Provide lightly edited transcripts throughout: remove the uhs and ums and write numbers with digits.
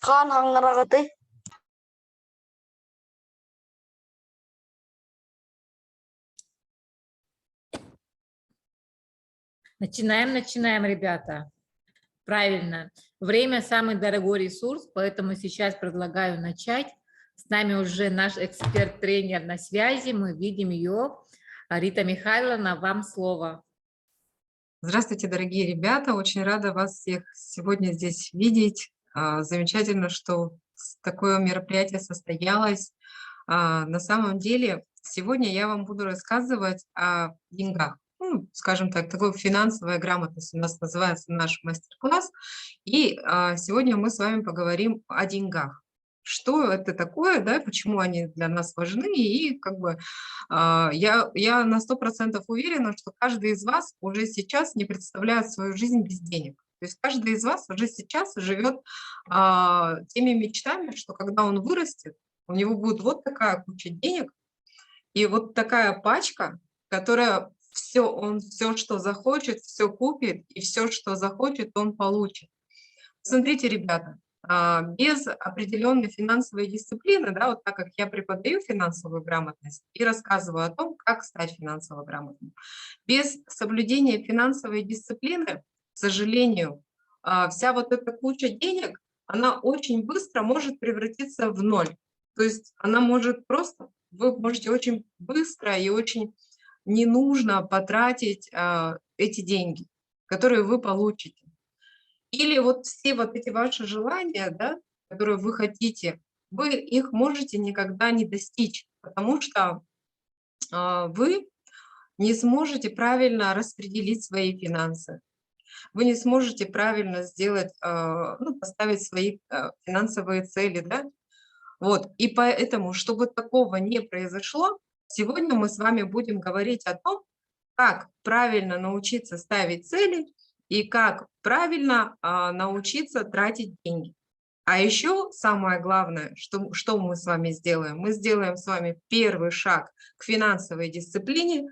Kaan hangaragatı. Начинаем, ребята. Правильно. Время – самый дорогой ресурс, поэтому сейчас предлагаю начать. С нами уже наш эксперт-тренер на связи. Мы видим ее. Рита Михайловна, вам слово. Здравствуйте, дорогие ребята. Очень рада вас всех сегодня здесь видеть. Замечательно, что такое мероприятие состоялось. На самом деле, сегодня я вам буду рассказывать о деньгах. Ну, скажем так, такой финансовая грамотность у нас называется наш мастер-класс. И сегодня мы с вами поговорим о деньгах. Что это такое, да, почему они для нас важны, и как бы я на 100% уверена, что каждый из вас уже сейчас не представляет свою жизнь без денег. То есть каждый из вас уже сейчас живет теми мечтами, что когда он вырастет, у него будет вот такая куча денег и вот такая пачка, которая он все, что захочет, все купит, и все, что захочет, он получит. Смотрите, ребята, без определенной финансовой дисциплины, да, вот так как я преподаю финансовую грамотность и рассказываю о том, как стать финансово грамотным, без соблюдения финансовой дисциплины, к сожалению, вся вот эта куча денег, она очень быстро может превратиться в ноль. То есть она может просто, вы можете очень быстро и очень не нужно потратить эти деньги, которые вы получите. Или вот все вот эти ваши желания, да, которые вы хотите, вы их можете никогда не достичь, потому что вы не сможете правильно распределить свои финансы. Вы не сможете правильно сделать, ну, поставить свои финансовые цели, да. Вот, и поэтому, чтобы такого не произошло, сегодня мы с вами будем говорить о том, как правильно научиться ставить цели и как правильно научиться тратить деньги. А еще самое главное, что мы с вами сделаем? Мы сделаем с вами первый шаг к финансовой дисциплине,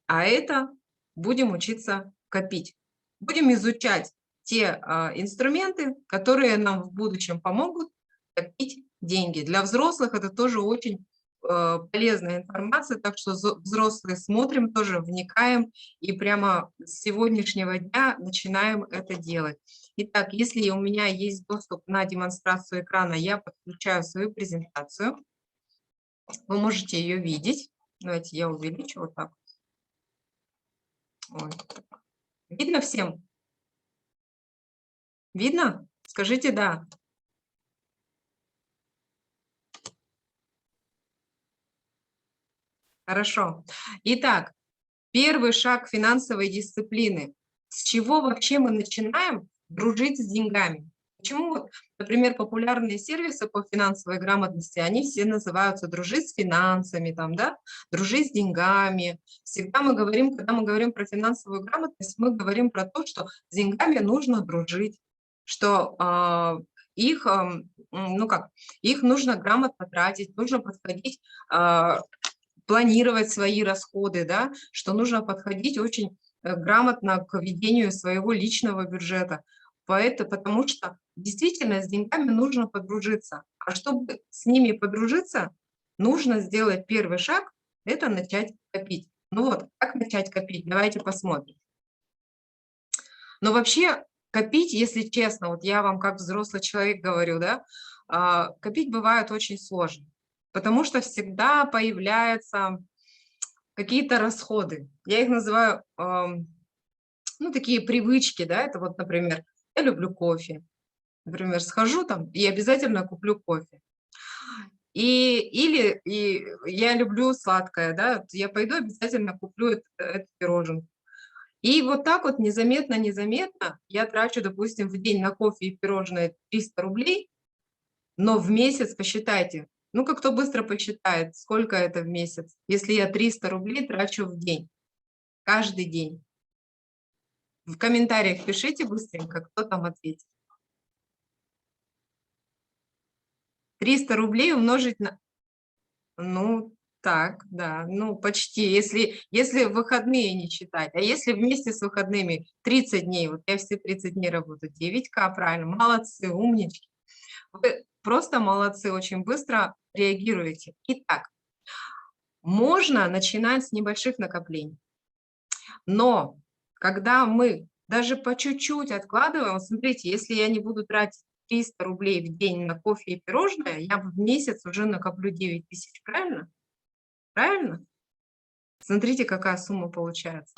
а это будем учиться копить. Будем изучать те инструменты, которые нам в будущем помогут копить деньги. Для взрослых это тоже очень полезная информация, так что взрослые смотрим, тоже вникаем и прямо с сегодняшнего дня начинаем это делать. Итак, если у меня есть доступ на демонстрацию экрана, я подключаю свою презентацию. Вы можете ее видеть. Давайте я увеличу вот так. Ой. Видно всем? Видно? Скажите «да». Хорошо. Итак, первый шаг финансовой дисциплины. С чего вообще мы начинаем дружить с деньгами? Почему, вот, например, популярные сервисы по финансовой грамотности, они все называются «дружить с финансами», там, да? «Дружить с деньгами». Всегда мы говорим, когда мы говорим про финансовую грамотность, мы говорим про то, что с деньгами нужно дружить, что их нужно грамотно тратить, нужно подходить, планировать свои расходы, да, что нужно подходить очень грамотно к ведению своего личного бюджета. Потому что действительно с деньгами нужно подружиться. А чтобы с ними подружиться, нужно сделать первый шаг, это начать копить. Ну вот, как начать копить? Давайте посмотрим. Но вообще копить, если честно, вот я вам как взрослый человек говорю, да, копить бывает очень сложно. Потому что всегда появляются какие-то расходы. Я их называю, ну, такие привычки, да, это вот, например, я люблю кофе. Например, схожу там и обязательно куплю кофе. Или я люблю сладкое, да, я пойду обязательно куплю эту пироженку. И вот так вот незаметно я трачу, допустим, в день на кофе и пирожное 300 рублей, но в месяц, посчитайте, ну-ка, кто быстро посчитает, сколько это в месяц, если я 300 рублей трачу в день, каждый день. В комментариях пишите быстренько, кто там ответит. 300 рублей умножить на... Ну, так, да, ну, почти, если в выходные не считать. А если вместе с выходными 30 дней, вот я все 30 дней работаю, 9К, правильно, молодцы, умнички. Вы просто молодцы, очень быстро реагируете. Итак, можно начинать с небольших накоплений, но когда мы даже по чуть-чуть откладываем, вот смотрите, если я не буду тратить 300 рублей в день на кофе и пирожное, я в месяц уже накоплю 9 тысяч, правильно? Правильно? Смотрите, какая сумма получается.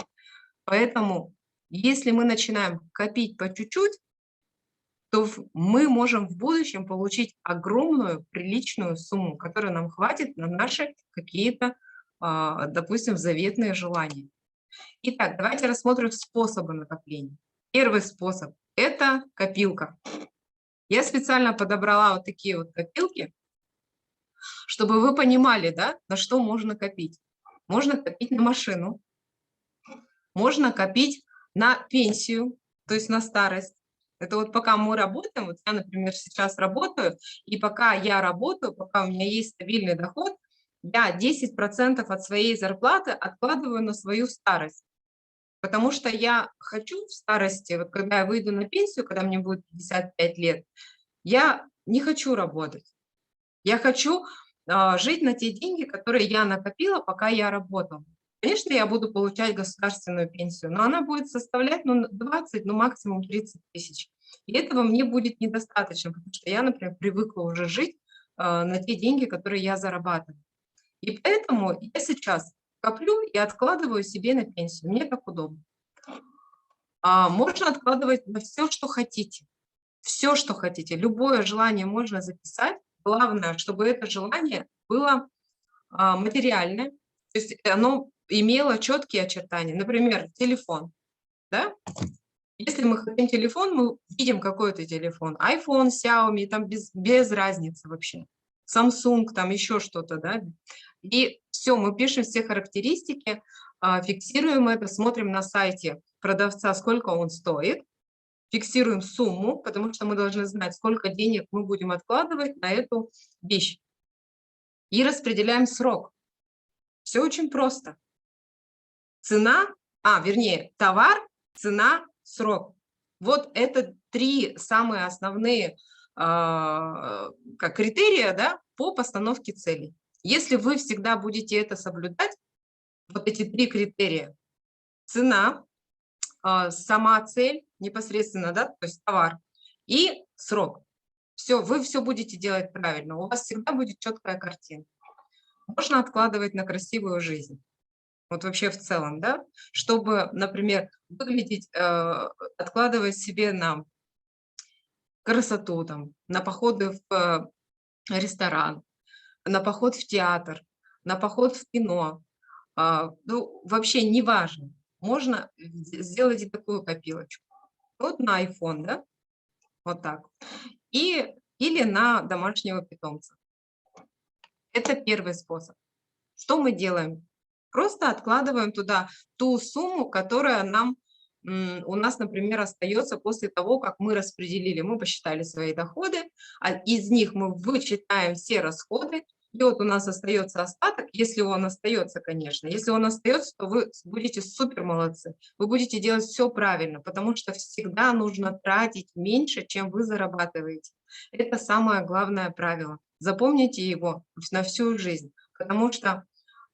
Поэтому, если мы начинаем копить по чуть-чуть, то мы можем в будущем получить огромную, приличную сумму, которая нам хватит на наши какие-то, допустим, заветные желания. Итак, давайте рассмотрим способы накопления. Первый способ– это копилка. Я специально подобрала вот такие вот копилки, чтобы вы понимали, да, на что можно копить. Можно копить на машину, можно копить на пенсию, то есть на старость. Это вот пока мы работаем, вот я, например, сейчас работаю, и пока я работаю, пока у меня есть стабильный доход, я 10% от своей зарплаты откладываю на свою старость. Потому что я хочу в старости, вот когда я выйду на пенсию, когда мне будет 55 лет, я не хочу работать. Я хочу жить на те деньги, которые я накопила, пока я работала. Конечно, я буду получать государственную пенсию, но она будет составлять 20, максимум 30 тысяч. И этого мне будет недостаточно, потому что я, например, привыкла уже жить на те деньги, которые я зарабатываю. И поэтому я сейчас коплю и откладываю себе на пенсию. Мне так удобно. Можно откладывать на все, что хотите. Все, что хотите. Любое желание можно записать. Главное, чтобы это желание было материальное, то есть оно имело четкие очертания. Например, телефон. Да? Если мы хотим телефон, мы видим какой-то телефон. iPhone, Xiaomi, там без разницы вообще. Samsung, там еще что-то, да. И все, мы пишем все характеристики, фиксируем это, смотрим на сайте продавца, сколько он стоит, фиксируем сумму, потому что мы должны знать, сколько денег мы будем откладывать на эту вещь. И распределяем срок. Все очень просто. Цена, вернее, товар, цена, срок. Вот это 3 самые основные как критерия, да, по постановке целей. Если вы всегда будете это соблюдать, вот эти 3 критерия: цена, сама цель непосредственно, да, то есть товар, и срок. Все, вы все будете делать правильно, у вас всегда будет четкая картина. Можно откладывать на красивую жизнь. Вот вообще в целом, да, чтобы, например, выглядеть, откладывать себе на красоту, там, на походы в ресторан, на поход в театр, на поход в кино. Ну, вообще неважно. Можно сделать и такую копилочку. Вот на iPhone, да, вот так. Или на домашнего питомца. Это первый способ. Что мы делаем? Просто откладываем туда ту сумму, которая у нас, например, остается после того, как мы распределили, мы посчитали свои доходы, из них мы вычитаем все расходы, и вот у нас остается остаток, если он остается, конечно. Если он остается, то вы будете супер молодцы. Вы будете делать все правильно, потому что всегда нужно тратить меньше, чем вы зарабатываете. Это самое главное правило. Запомните его на всю жизнь, потому что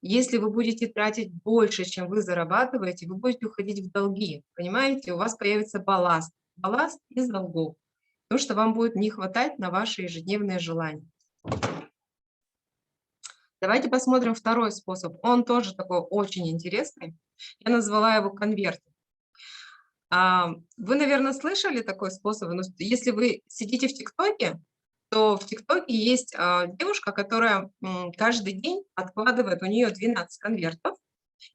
если вы будете тратить больше, чем вы зарабатываете, вы будете уходить в долги, понимаете? У вас появится балласт из долгов, потому что вам будет не хватать на ваши ежедневные желания. Давайте посмотрим второй способ. Он тоже такой очень интересный. Я назвала его конверт. Вы, наверное, слышали такой способ? Но если вы сидите в ТикТоке, то в ТикТоке есть девушка, которая каждый день откладывает, у нее 12 конвертов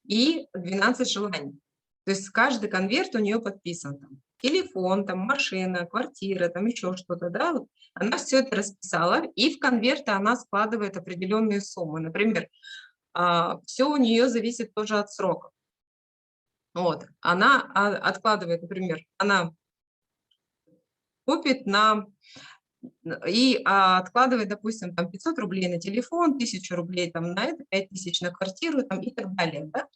и 12 желаний. То есть каждый конверт у нее подписан. Там, телефон, там, машина, квартира, там еще что-то. Да? Она все это расписала, и в конверты она складывает определенные суммы. Например, все у нее зависит тоже от срока. Вот. Она откладывает, например, она купит и откладывает, допустим, там 500 рублей на телефон, 1000 рублей там на это, 5000 на квартиру там, и так далее. Да?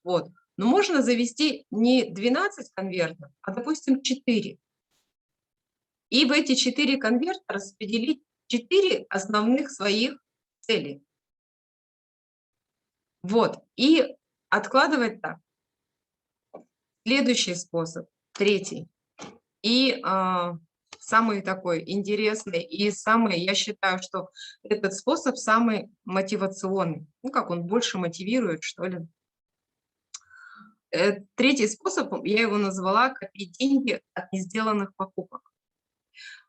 Вот. Но можно завести не 12 конвертов, а, допустим, 4. и в эти 4 конверта распределить 4 основных своих целей. Вот, и откладывать так. Следующий способ, третий. И самый такой интересный и самый, я считаю, что этот способ самый мотивационный. Ну, как он больше мотивирует, что ли. Третий способ, я его назвала «копить деньги от несделанных покупок».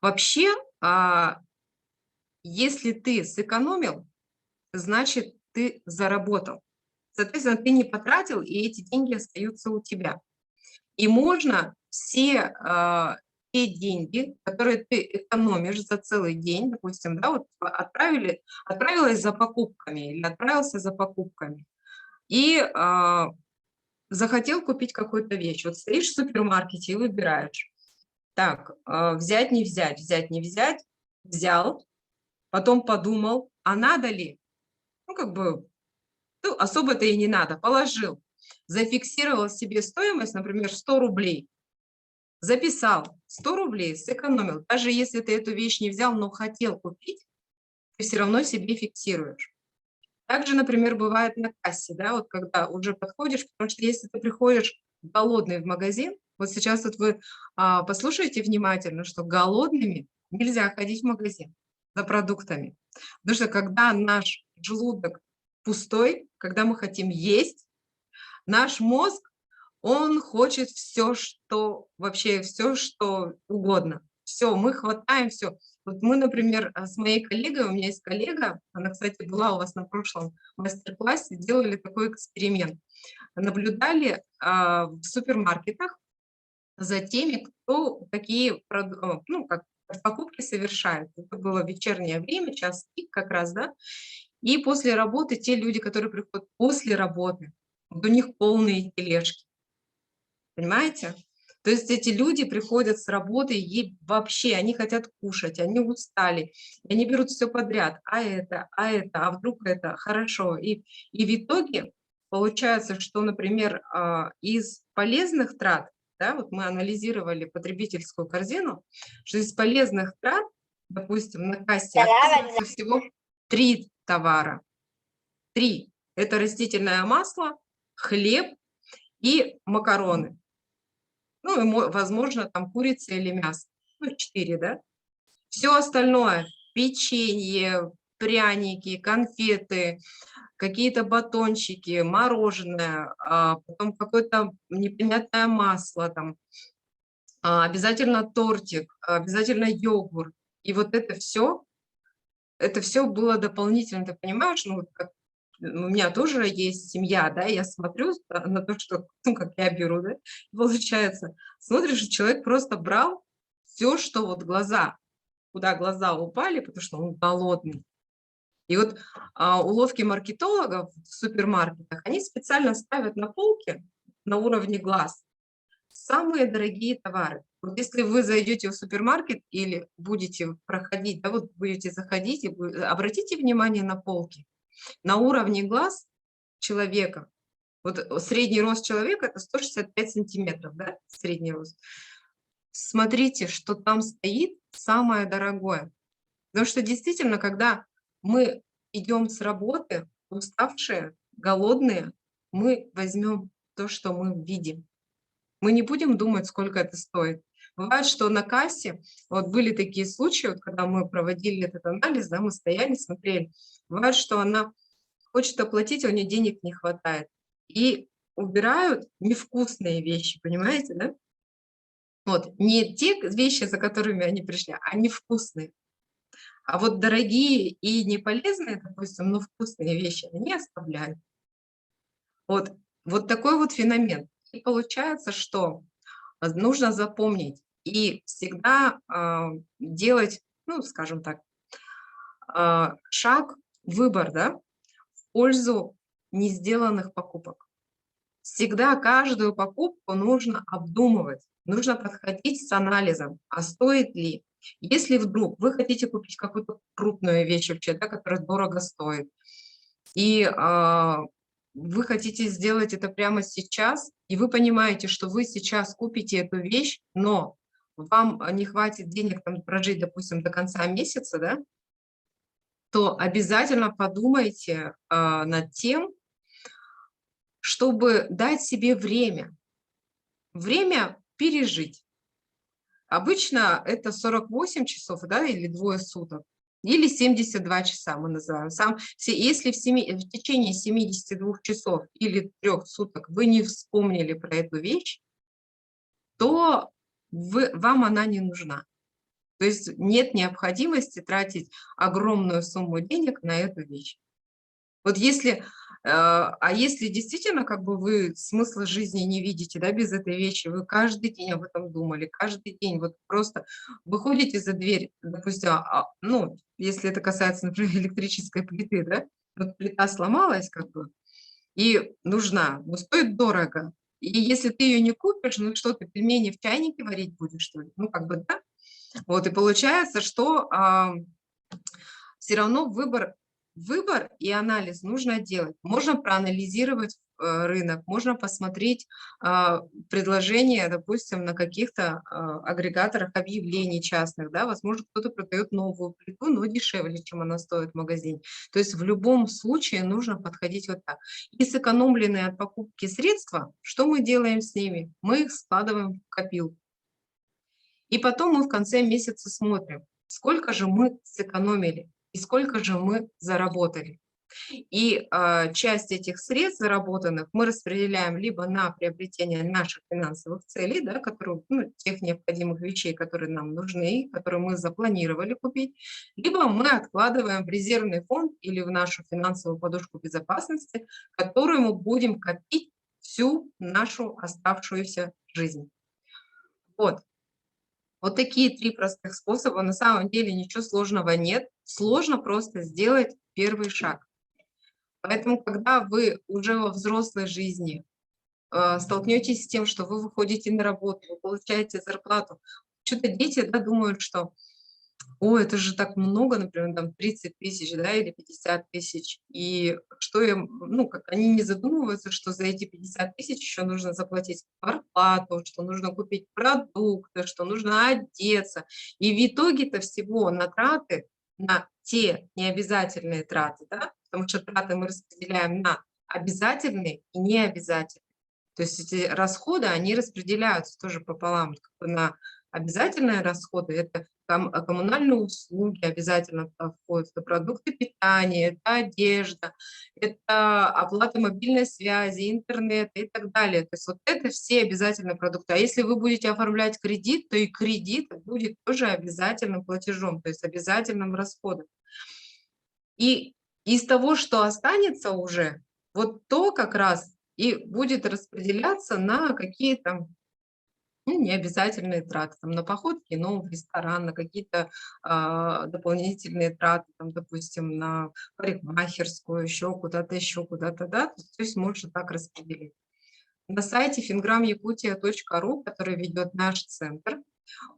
Вообще, если ты сэкономил, значит, ты заработал. Соответственно, ты не потратил, и эти деньги остаются у тебя. И можно все те деньги, которые ты экономишь за целый день, допустим, да, вот отправилась за покупками или отправился за покупками, и захотел купить какую-то вещь. Вот стоишь в супермаркете и выбираешь. Так, взять, не взять, взять, не взять, взял, потом подумал, а надо ли? Ну, как бы, ну, особо-то и не надо, положил. Зафиксировал себе стоимость, например, 100 рублей. Записал 100 рублей, сэкономил. Даже если ты эту вещь не взял, но хотел купить, ты все равно себе фиксируешь. Также, например, бывает на кассе, да, вот когда уже подходишь, потому что если ты приходишь голодный в магазин, вот сейчас вот вы послушайте внимательно, что голодными нельзя ходить в магазин за продуктами. Потому что когда наш желудок пустой, когда мы хотим есть, наш мозг, он хочет все, что вообще, все, что угодно. Все, мы хватаем все. Вот мы, например, с моей коллегой, у меня есть коллега, она, кстати, была у вас на прошлом мастер-классе, делали такой эксперимент. Наблюдали в супермаркетах за теми, кто такие ну, как покупки совершает. Это было вечернее время, час пик как раз, да. И после работы те люди, которые приходят после работы, вот у них полные тележки. Понимаете? То есть эти люди приходят с работы, и вообще они хотят кушать, они устали, и они берут все подряд, а вдруг это, хорошо. И в итоге получается, что, например, из полезных трат, да, вот мы анализировали потребительскую корзину, что из полезных трат, допустим, на кассе оказывается всего 3 товара. 3. Это растительное масло, хлеб и макароны. Ну, и возможно, там курица или мясо. Ну, 4, да? Все остальное, печенье, пряники, конфеты, какие-то батончики, мороженое, потом какое-то непонятное масло, там, обязательно тортик, обязательно йогурт. И вот это все было дополнительно, ты понимаешь, ну, вот как у меня тоже есть семья, да, я смотрю на то, что, ну, как я беру, да, получается, смотришь, и человек просто брал все, что вот куда глаза упали, потому что он голодный. И вот уловки маркетологов в супермаркетах, они специально ставят на полке на уровне глаз самые дорогие товары. Вот если вы зайдете в супермаркет или будете проходить, да, вот будете заходить, и обратите внимание на полки. На уровне глаз человека, вот средний рост человека — это 165 сантиметров, да, средний рост. Смотрите, что там стоит самое дорогое. Потому что действительно, когда мы идем с работы, уставшие, голодные, мы возьмем то, что мы видим. Мы не будем думать, сколько это стоит. Бывает, что на кассе, вот были такие случаи, вот когда мы проводили этот анализ, да, мы стояли, смотрели, бывает, что она хочет оплатить, а у нее денег не хватает. И убирают невкусные вещи, понимаете, да? Вот, не те вещи, за которыми они пришли, а невкусные. А вот дорогие и неполезные, допустим, но вкусные вещи они оставляют. Вот такой вот феномен. И получается, что нужно запомнить и всегда делать, ну, скажем так, шаг, выбор, да, в пользу не сделанных покупок. Всегда каждую покупку нужно обдумывать, нужно подходить с анализом, а стоит ли. Если вдруг вы хотите купить какую-то крупную вещь вообще, да, которая дорого стоит, и вы хотите сделать это прямо сейчас, и вы понимаете, что вы сейчас купите эту вещь, но вам не хватит денег там прожить, допустим, до конца месяца, да, то обязательно подумайте над тем, чтобы дать себе время пережить. Обычно это 48 часов, да, или двое суток, или 72 часа мы называем. Если в течение 72 часов или 3 суток вы не вспомнили про эту вещь, то вам она не нужна. То есть нет необходимости тратить огромную сумму денег на эту вещь. Вот если действительно как бы вы смысла жизни не видите, да, без этой вещи, вы каждый день об этом думали, каждый день вот просто выходите за дверь, допустим, ну, если это касается, например, электрической плиты, да, вот плита сломалась как бы и нужна, но стоит дорого. И если ты ее не купишь, ну что, ты пельмени в чайнике варить будешь, что ли? Ну, как бы, да. Вот, и получается, что все равно выбор и анализ нужно делать. Можно проанализировать рынок, можно посмотреть предложения, допустим, на каких-то агрегаторах объявлений частных, да, возможно, кто-то продает новую плиту, но дешевле, чем она стоит в магазине. То есть в любом случае нужно подходить вот так. И сэкономленные от покупки средства, что мы делаем с ними? Мы их складываем в копилку. И потом мы в конце месяца смотрим, сколько же мы сэкономили и сколько же мы заработали. И часть этих средств заработанных мы распределяем либо на приобретение наших финансовых целей, да, тех необходимых вещей, которые нам нужны, которые мы запланировали купить, либо мы откладываем в резервный фонд или в нашу финансовую подушку безопасности, которую мы будем копить всю нашу оставшуюся жизнь. Вот такие 3 простых способа. На самом деле ничего сложного нет. Сложно просто сделать первый шаг. Поэтому, когда вы уже во взрослой жизни столкнетесь с тем, что вы выходите на работу, вы получаете зарплату, что-то дети, да, думают, что о, это же так много, например, там 30 тысяч, да, или 50 тысяч. И что они не задумываются, что за эти 50 тысяч еще нужно заплатить квартплату, что нужно купить продукты, что нужно одеться. И в итоге-то всего на траты, на те необязательные траты, да, потому что траты мы распределяем на обязательные и необязательные. То есть эти расходы, они распределяются тоже пополам, как бы на обязательные расходы, это коммунальные услуги обязательно туда входят, это продукты питания, это одежда, это оплата мобильной связи, интернета и так далее. То есть вот это все обязательные продукты. А если вы будете оформлять кредит, то и кредит будет тоже обязательным платежом, то есть обязательным расходом. И из того, что останется уже, вот то как раз и будет распределяться на какие-то необязательные траты, там, на поход в кино, в ресторан, на какие-то дополнительные траты, там, допустим, на парикмахерскую, еще куда-то, да, то есть можно так распределить. На сайте fingramyakutia.ru, который ведет наш центр,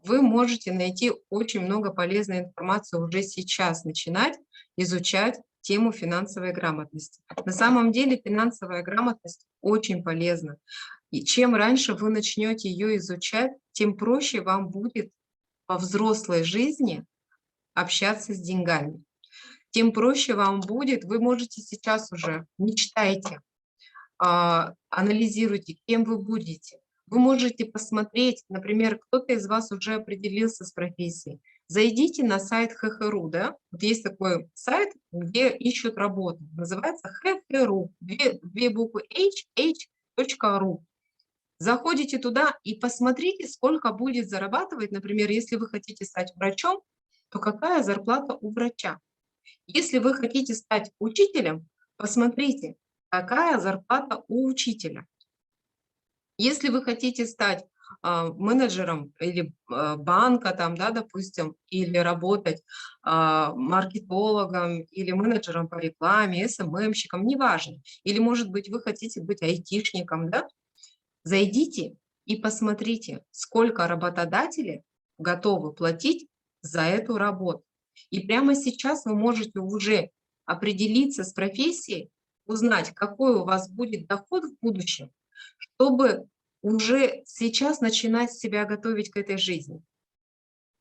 вы можете найти очень много полезной информации уже сейчас, начинать изучать тему финансовой грамотности. На самом деле финансовая грамотность очень полезна. И чем раньше вы начнете ее изучать, тем проще вам будет во взрослой жизни общаться с деньгами. Тем проще вам будет, вы можете сейчас уже, мечтайте, анализируйте, кем вы будете. Вы можете посмотреть, например, кто-то из вас уже определился с профессией. Зайдите на сайт ХХРУ, да, вот есть такой сайт, где ищут работу, называется ХХРУ, две буквы h.ru. Заходите туда и посмотрите, сколько будет зарабатывать, например, если вы хотите стать врачом, то какая зарплата у врача. Если вы хотите стать учителем, посмотрите, какая зарплата у учителя. Если вы хотите стать менеджером или банка, там, да, допустим, или работать маркетологом, или менеджером по рекламе, СММщиком, неважно. Или, может быть, вы хотите быть айтишником, да? Зайдите и посмотрите, сколько работодатели готовы платить за эту работу. И прямо сейчас вы можете уже определиться с профессией, узнать, какой у вас будет доход в будущем, чтобы уже сейчас начинать себя готовить к этой жизни,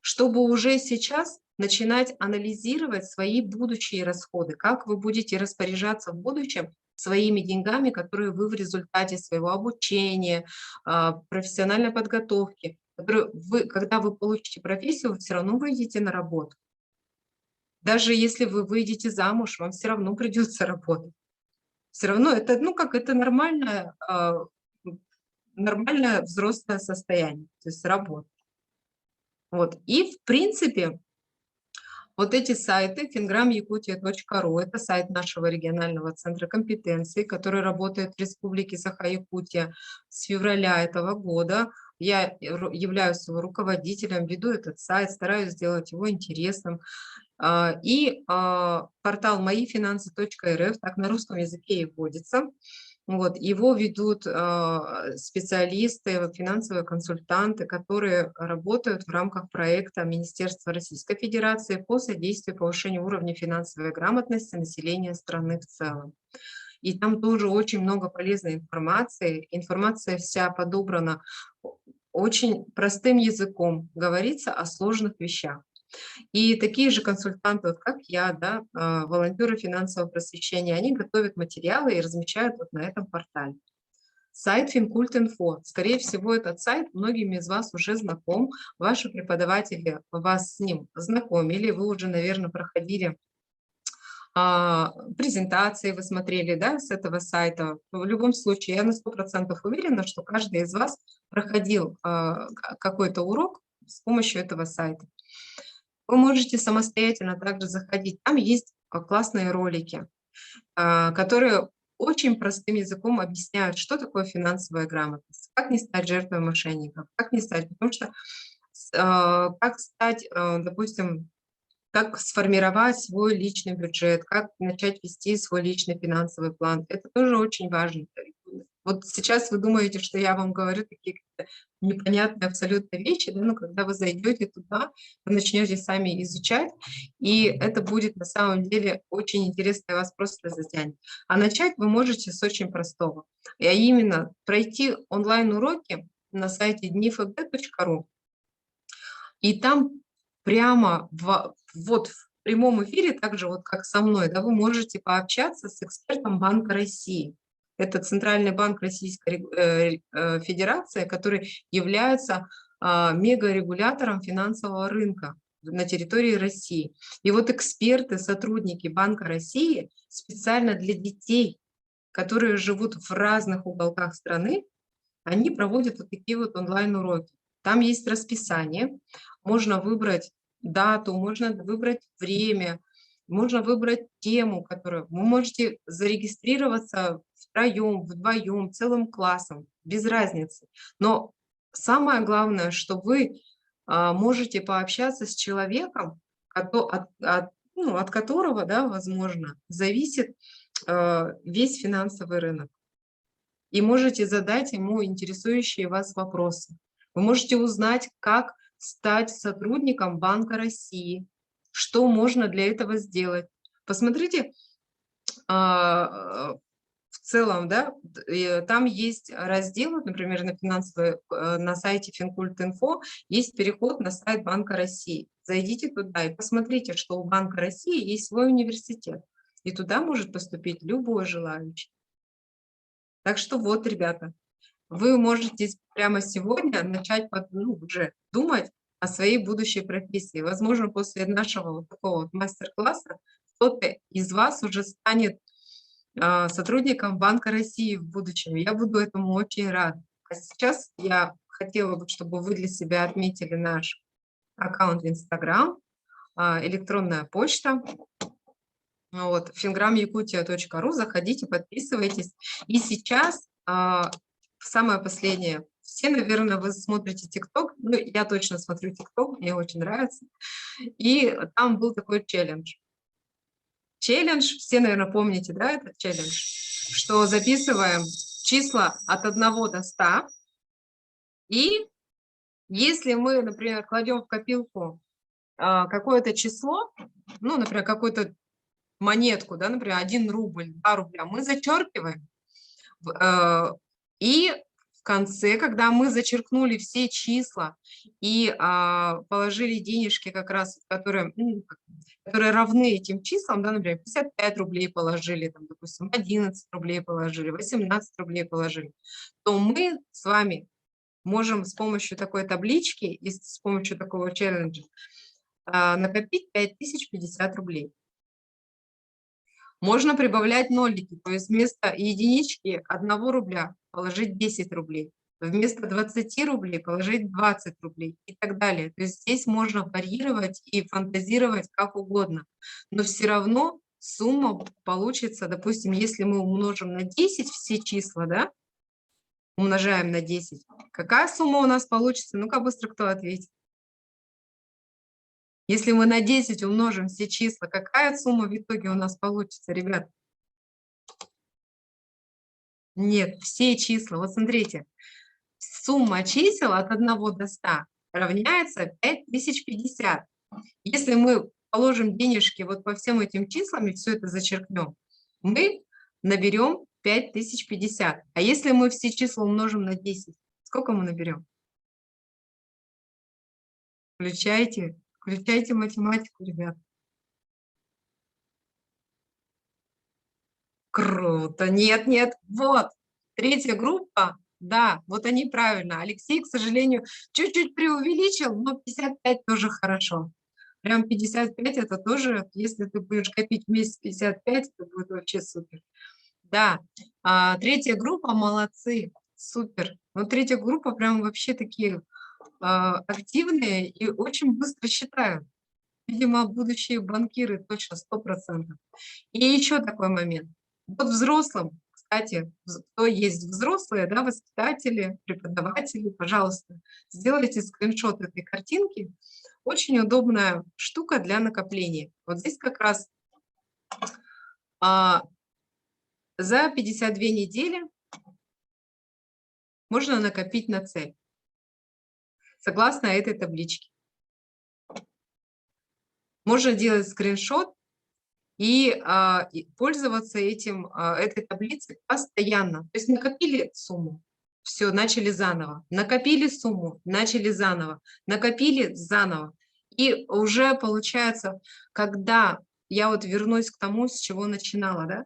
чтобы уже сейчас начинать анализировать свои будущие расходы, как вы будете распоряжаться в будущем своими деньгами, которые вы в результате своего обучения, профессиональной подготовки, которые вы, когда вы получите профессию, вы все равно выйдете на работу. Даже если вы выйдете замуж, вам все равно придется работать. Все равно это, ну, как это нормальное взрослое состояние, то есть работа. Вот. И в принципе, вот эти сайты fingram-якутия.ру — это сайт нашего регионального центра компетенции, который работает в Республике Саха-Якутия с февраля этого года. Я являюсь его руководителем, веду этот сайт, стараюсь сделать его интересным. И портал моифинансы.рф, так на русском языке и вводится. Вот, его ведут специалисты, финансовые консультанты, которые работают в рамках проекта Министерства Российской Федерации по содействию повышению уровня финансовой грамотности населения страны в целом. И там тоже очень много полезной информации. Информация вся подобрана очень простым языком, говорится о сложных вещах. И такие же консультанты, вот как я, да, волонтеры финансового просвещения, они готовят материалы и размещают вот на этом портале. Сайт Финкульт.Инфо. Скорее всего, этот сайт многим из вас уже знаком. Ваши преподаватели вас с ним знакомили, вы уже, наверное, проходили презентации, вы смотрели, да, с этого сайта. В любом случае, я на 100% уверена, что каждый из вас проходил какой-то урок с помощью этого сайта. Вы можете самостоятельно также заходить. Там есть классные ролики, которые очень простым языком объясняют, что такое финансовая грамотность, как не стать жертвой мошенников, как не стать, потому что как стать, допустим, как сформировать свой личный бюджет, как начать вести свой личный финансовый план. Это тоже очень важно. Вот сейчас вы думаете, что я вам говорю такие непонятные абсолютно вещи, да, но когда вы зайдете туда, вы начнете сами изучать, и это будет на самом деле очень интересно, вас просто затянет. А начать вы можете с очень простого, а именно пройти онлайн-уроки на сайте dnifg.ru, и там прямо вот в прямом эфире, так же вот как со мной, да, вы можете пообщаться с экспертом Банка России. Это Центральный банк Российской Федерации, который является мегарегулятором финансового рынка на территории России. И вот эксперты, сотрудники Банка России специально для детей, которые живут в разных уголках страны, они проводят вот такие вот онлайн-уроки. Там есть расписание, можно выбрать дату, можно выбрать время, можно выбрать тему, которую вы можете зарегистрироваться втроем, вдвоем, целым классом, без разницы. Но самое главное, что вы можете пообщаться с человеком, от которого, да, возможно, зависит весь финансовый рынок. И можете задать ему интересующие вас вопросы. Вы можете узнать, как стать сотрудником Банка России, что можно для этого сделать. Посмотрите, в целом, да, там есть раздел, например, на сайте Финкульт.Инфо есть переход на сайт Банка России. Зайдите туда и посмотрите, что у Банка России есть свой университет. И туда может поступить любой желающий. Так что вот, ребята, вы можете прямо сегодня начать уже думать о своей будущей профессии. Возможно, после нашего вот такого вот мастер-класса кто-то из вас уже станет сотрудником Банка России в будущем. Я буду этому очень рада. А сейчас я хотела бы, чтобы вы для себя отметили наш аккаунт в Инстаграм, электронная почта. Вот, fingram-якутия.ру, заходите, подписывайтесь. И сейчас самое последнее. Все, наверное, вы смотрите ТикТок. Ну, я точно смотрю ТикТок, мне очень нравится. И там был такой челлендж. Все, наверное, помните, да, этот челлендж, что записываем числа от 1 до 100. И если мы, например, кладем в копилку какое-то число, ну, например, какую-то монетку, да, например, 1 рубль, 2 рубля, мы зачеркиваем, и в конце, когда мы зачеркнули все числа и положили денежки как раз, которые равны этим числам, да, например, 55 рублей положили, там, допустим, 11 рублей положили, 18 рублей положили, то мы с вами можем с помощью такой таблички и с помощью такого челленджа накопить 5050 рублей. Можно прибавлять нолики, то есть вместо единички 1 рубля положить 10 рублей, вместо 20 рублей положить 20 рублей и так далее. То есть здесь можно варьировать и фантазировать как угодно, но все равно сумма получится, допустим, если мы умножим на 10 все числа, да, умножаем на 10, какая сумма у нас получится? Ну-ка быстро кто ответит. Если мы на 10 умножим все числа, какая сумма в итоге у нас получится, ребят? Нет, все числа. Вот смотрите, сумма чисел от 1 до 100 равняется 5050. Если мы положим денежки вот по всем этим числам и все это зачеркнем, мы наберем 5050. А если мы все числа умножим на 10, сколько мы наберем? Включайте математику, ребят. Круто. Нет, нет, вот. Третья группа, да, вот они правильно. Алексей, к сожалению, чуть-чуть преувеличил, но 55 тоже хорошо. Прям 55 это тоже, если ты будешь копить в месяц 55, это будет вообще супер. Да, третья группа, молодцы, супер. Но третья группа прям вообще такие активные и очень быстро считают. Видимо, будущие банкиры точно, 100%. И еще такой момент. Вот взрослым, кстати, кто есть взрослые, да, воспитатели, преподаватели, пожалуйста, сделайте скриншот этой картинки. Очень удобная штука для накопления. Вот здесь как раз за 52 недели можно накопить на цель, согласно этой табличке. Можно делать скриншот и пользоваться этой таблицей постоянно. То есть накопили сумму, все, начали заново. Накопили сумму, начали заново. Накопили заново. И уже получается, когда я вот вернусь к тому, с чего начинала, да?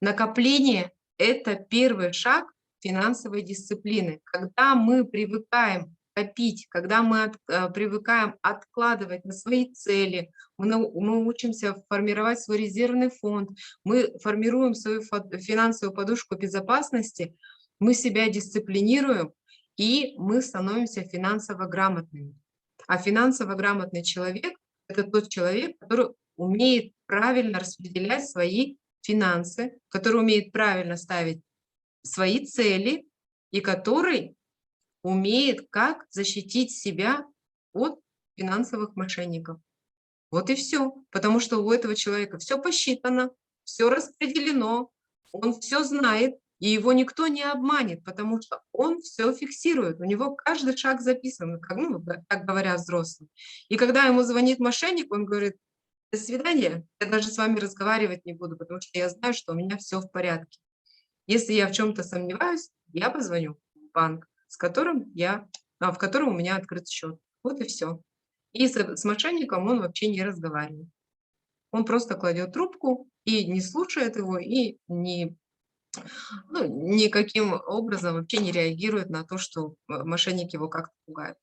Накопление – это первый шаг финансовой дисциплины. Когда мы привыкаем копить, когда мы привыкаем откладывать на свои цели, мы учимся формировать свой резервный фонд, мы формируем свою финансовую подушку безопасности, мы себя дисциплинируем, и мы становимся финансово грамотными. А финансово грамотный человек – это тот человек, который умеет правильно распределять свои финансы, который умеет правильно ставить свои цели и который умеет как защитить себя от финансовых мошенников. Вот и все. Потому что у этого человека все посчитано, все распределено, он все знает, и его никто не обманет, потому что он все фиксирует, у него каждый шаг записан, как, ну, так говорят взрослые. И когда ему звонит мошенник, он говорит: до свидания, я даже с вами разговаривать не буду, потому что я знаю, что у меня все в порядке. Если я в чем-то сомневаюсь, я позвоню в банк, в котором у меня открыт счет. Вот и все. И с мошенником он вообще не разговаривает. Он просто кладет трубку и не слушает его, и никаким образом вообще не реагирует на то, что мошенник его как-то пугает.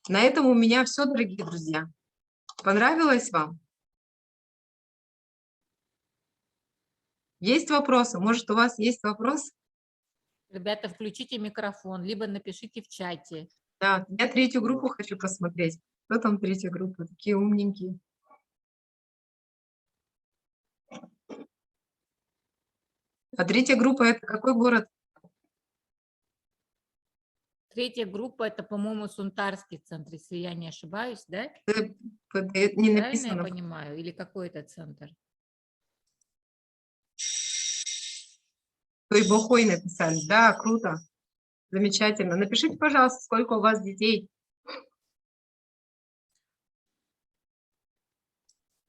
На этом у меня все, дорогие друзья. Понравилось вам? Есть вопросы? Может, у вас есть вопрос? Ребята, включите микрофон, либо напишите в чате. Да, я третью группу хочу посмотреть. Кто там третья группа? Такие умненькие. А третья группа – это какой город? Третья группа – это, по-моему, Сунтарский центр, если я не ошибаюсь, да? Не Правильно я написано. понимаю? Или какой это центр? Тойбохой написали. Да, круто. Замечательно. Напишите, пожалуйста, сколько у вас детей.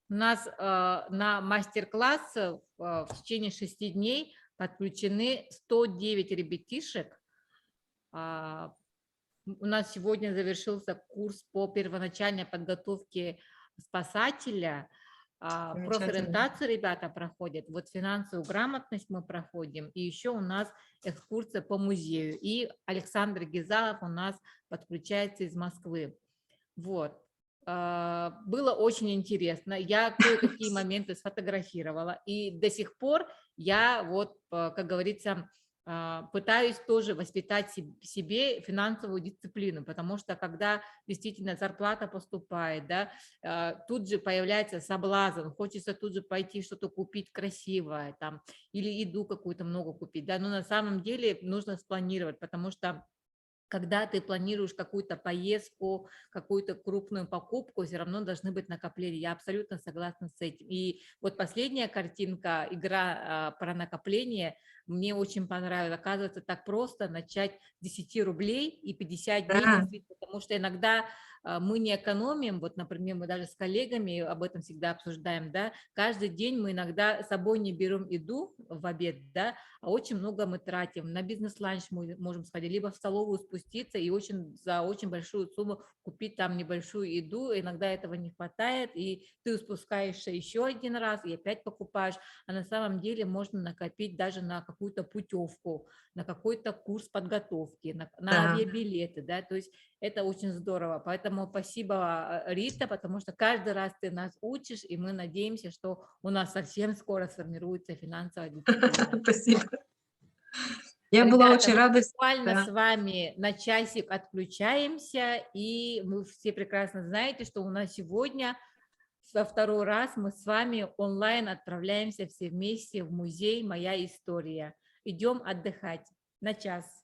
У нас на мастер-класс в течение 6 дней подключены 109 ребятишек. У нас сегодня завершился курс по первоначальной подготовке спасателя. Замечательно. Профориентацию ребята проходят, вот финансовую грамотность мы проходим, и еще у нас экскурсия по музею. И Александр Гизалов у нас подключается из Москвы. Вот. Было очень интересно. Я кое-какие моменты сфотографировала, и до сих пор я вот, как говорится, пытаюсь тоже воспитать в себе финансовую дисциплину, потому что когда действительно зарплата поступает, да, тут же появляется соблазн, хочется тут же пойти что-то купить красивое, там, или еду какую-то много купить, да, но на самом деле нужно спланировать, потому что когда ты планируешь какую-то поездку, какую-то крупную покупку, все равно должны быть накопления. Я абсолютно согласна с этим. И вот последняя картинка, игра про накопление, мне очень понравилась. Оказывается, так просто начать с 10 рублей и 50 дней, Да, действительно, потому что иногда мы не экономим, вот, например, мы даже с коллегами об этом всегда обсуждаем, да, каждый день мы иногда с собой не берем еду в обед, да, а очень много мы тратим. На бизнес-ланч мы можем сходить, либо в столовую спуститься и за очень большую сумму купить там небольшую еду. Иногда этого не хватает, и ты спускаешься еще один раз и опять покупаешь. А на самом деле можно накопить даже на какую-то путевку, на какой-то курс подготовки, на да. авиабилеты, да, то есть это очень здорово. Поэтому спасибо, Рита, потому что каждый раз ты нас учишь, и мы надеемся, что у нас совсем скоро сформируется финансовая дисциплина. Спасибо. Я была Ребята, очень мы рада. буквально Да. с вами на часик отключаемся, и вы все прекрасно знаете, что у нас сегодня во второй раз мы с вами онлайн отправляемся все вместе в музей «Моя история». Идем отдыхать на час.